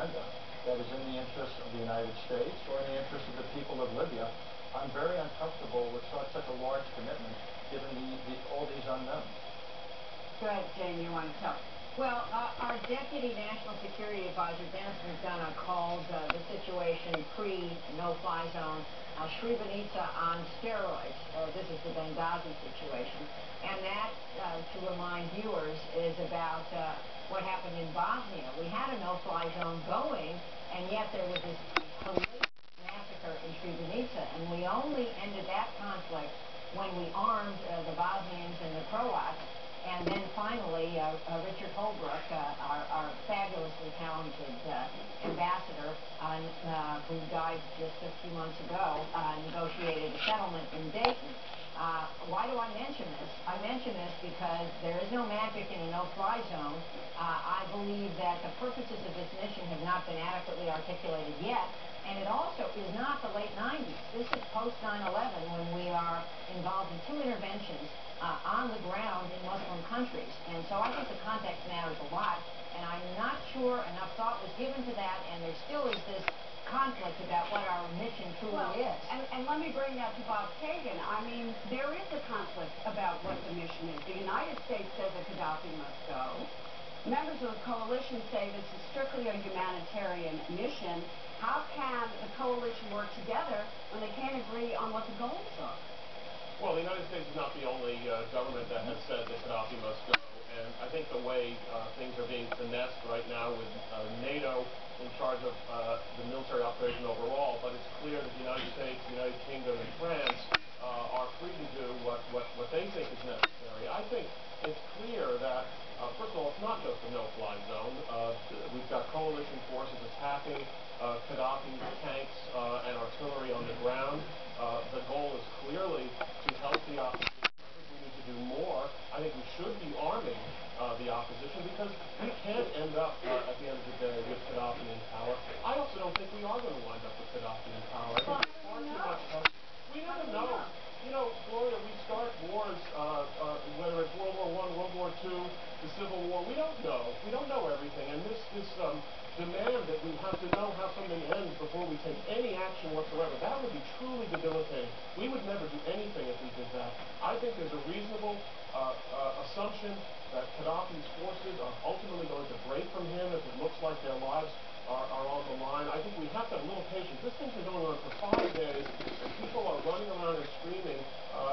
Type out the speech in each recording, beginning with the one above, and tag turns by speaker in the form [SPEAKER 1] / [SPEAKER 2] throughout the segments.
[SPEAKER 1] agenda that is in the interest of the United States or in the interest of the people of Libya, I'm very uncomfortable with such a large commitment given all these unknowns.
[SPEAKER 2] Go ahead, Jane, you want to tell. Well, our Deputy National Security Advisor, Dennis McDonough, called the situation pre-no-fly zone Srebrenica on steroids. This is the Benghazi situation. And that, to remind viewers, is about what happened in Bosnia. We had a no-fly zone going, and yet there was this police massacre in Srebrenica, and we only ended that conflict when we armed the Bosnians and the Croats. And then finally, Richard Holbrooke, our fabulously talented ambassador, who died just a few months ago, negotiated a settlement in Dayton. Why do I mention this? I mention this because there is no magic in a no-fly zone. I believe that the purposes of this mission have not been adequately articulated yet. And it also is not the late 90s. This is post 9/11 when we are involved in two interventions on the ground in Muslim countries. And so I think the context matters a lot. And I'm not sure enough thought was given to that. And there still is this conflict about what our mission truly is.
[SPEAKER 3] And let me bring that to Bob Kagan. I mean, there is a conflict about what the mission is. The United States says that Gaddafi must go. Members of the coalition say this is strictly a humanitarian mission. How can the coalition work together when they can't agree on what the goals are?
[SPEAKER 4] Well, the United States is not the only government that has said that Gaddafi must go. And I think the way things are being finessed right now with NATO in charge of the military operation overall, but it's clear that the United States, the United Kingdom, and France are free to do what they think is necessary. I think it's clear that, first of all, it's not just a no-fly zone. We've got coalition forces attacking Gaddafi's tanks and artillery on the ground. The goal is clearly to help the opposition. I think we need to do more. I think we should be arming the opposition because we can't end up at the end of the day with Gaddafi in power. I also don't think we are going to wind up with Gaddafi in power. I think it's far too much time. We never know. You know, Gloria, we start wars, whether it's World War I, World War II, the Civil War. We don't know. We don't know everything. And this demand that we have to know how something ends before we take any action whatsoever, that would be truly debilitating. We would never do anything if we did that. I think there's a reasonable assumption that Gaddafi's forces are ultimately going to break from him if it looks like their lives are on the line. I think we have to have a little patience. This thing's been going on for 5 days, and people are running around and screaming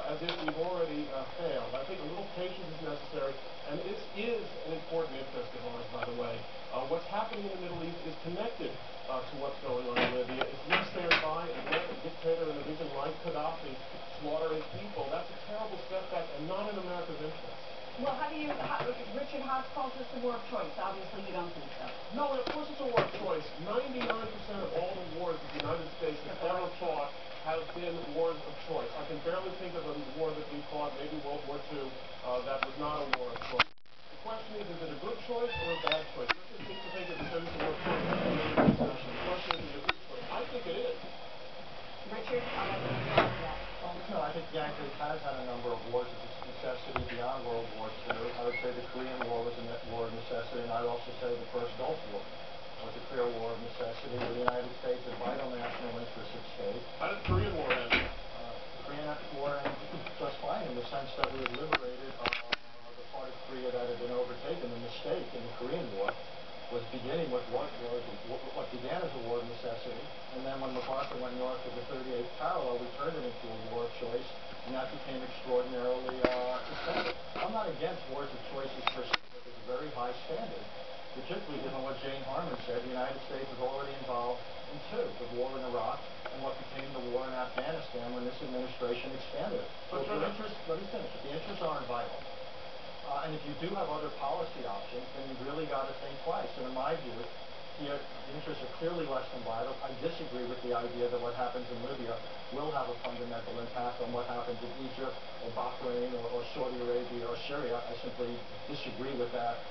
[SPEAKER 4] as if we've already failed. I think a little patience is necessary, and it is an important interest of ours, by the way. What's happening in the Middle East is connected to what's going on in Libya. If we stand by and let a dictator in a region like Gaddafi slaughter his people, that's a terrible setback and not in America's interest.
[SPEAKER 3] Well, Richard Haas calls this a war of choice. Obviously, you don't think so.
[SPEAKER 4] No, of course it's a war of choice. 99% of all the wars that the United States has ever fought have been wars of choice. I can barely think of a war that we fought, maybe World War II, that was not a war of choice. The question is it a good choice or a bad choice? Richard seems to think that because it's a war of choice, that's another discussion. The question is it a good choice? I think it is.
[SPEAKER 3] Richard, I'll let you respond to that.
[SPEAKER 1] Well, no, I think the United States has had a number of wars of necessity beyond World War II. I would say the Korean War was a war of necessity, and I'd also say the first Gulf War was a clear war of necessity where the United States had vital national interests at stake.
[SPEAKER 4] How did the Korean War end?
[SPEAKER 1] The Korean War ended just fine in the sense that we had liberated the part of Korea that had been overtaken. The mistake in the Korean War was beginning with what began as a war of necessity, and then when MacArthur went north of the 38th parallel, we turned it into a war of choice, and that became extraordinarily effective. I'm not against wars of choices per se, but there's a very high standard, particularly given what Jane Harman said. The United States is already involved in two, the war in Iraq and what became the war in Afghanistan when this administration expanded it. So if your interests, let me finish, if the interests aren't vital, and if you do have other policy options, then you've really got to think twice. And in my view, the interests are clearly less than vital. I disagree with the idea that what happens in Libya will have a fundamental impact on what happens in Egypt or Bahrain or Saudi Arabia or Syria. I simply disagree with that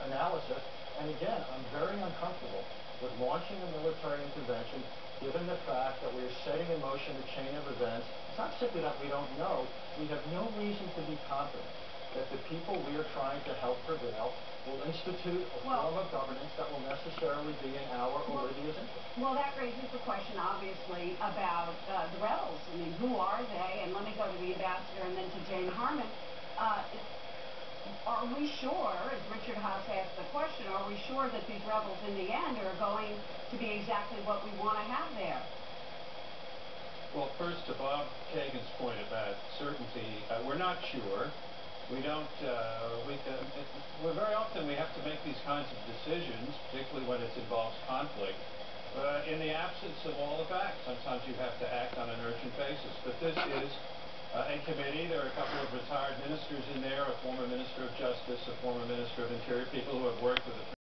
[SPEAKER 1] analysis. And again, I'm very uncomfortable with launching a military intervention given the fact that we are setting in motion a chain of events. It's not simply that we don't know. We have no reason to be confident that the people we are trying to help prevail will institute a form of governance that will necessarily be in our or Libya's interest.
[SPEAKER 3] Well, that raises the question, obviously, about the rebels. I mean, who are they? And let me go to the ambassador and then to Jane Harman. Are we sure, as Richard Haas asked the question, are we sure that these rebels in the end are going to be exactly what we want to have there?
[SPEAKER 5] Well, first, to Bob Kagan's point about certainty, we're not sure. We don't, very often we have to make these kinds of decisions, particularly when it involves conflict, in the absence of all the facts. Sometimes you have to act on an urgent basis. But this is a committee. There are a couple of retired ministers in there, a former minister of justice, a former minister of interior, people who have worked with the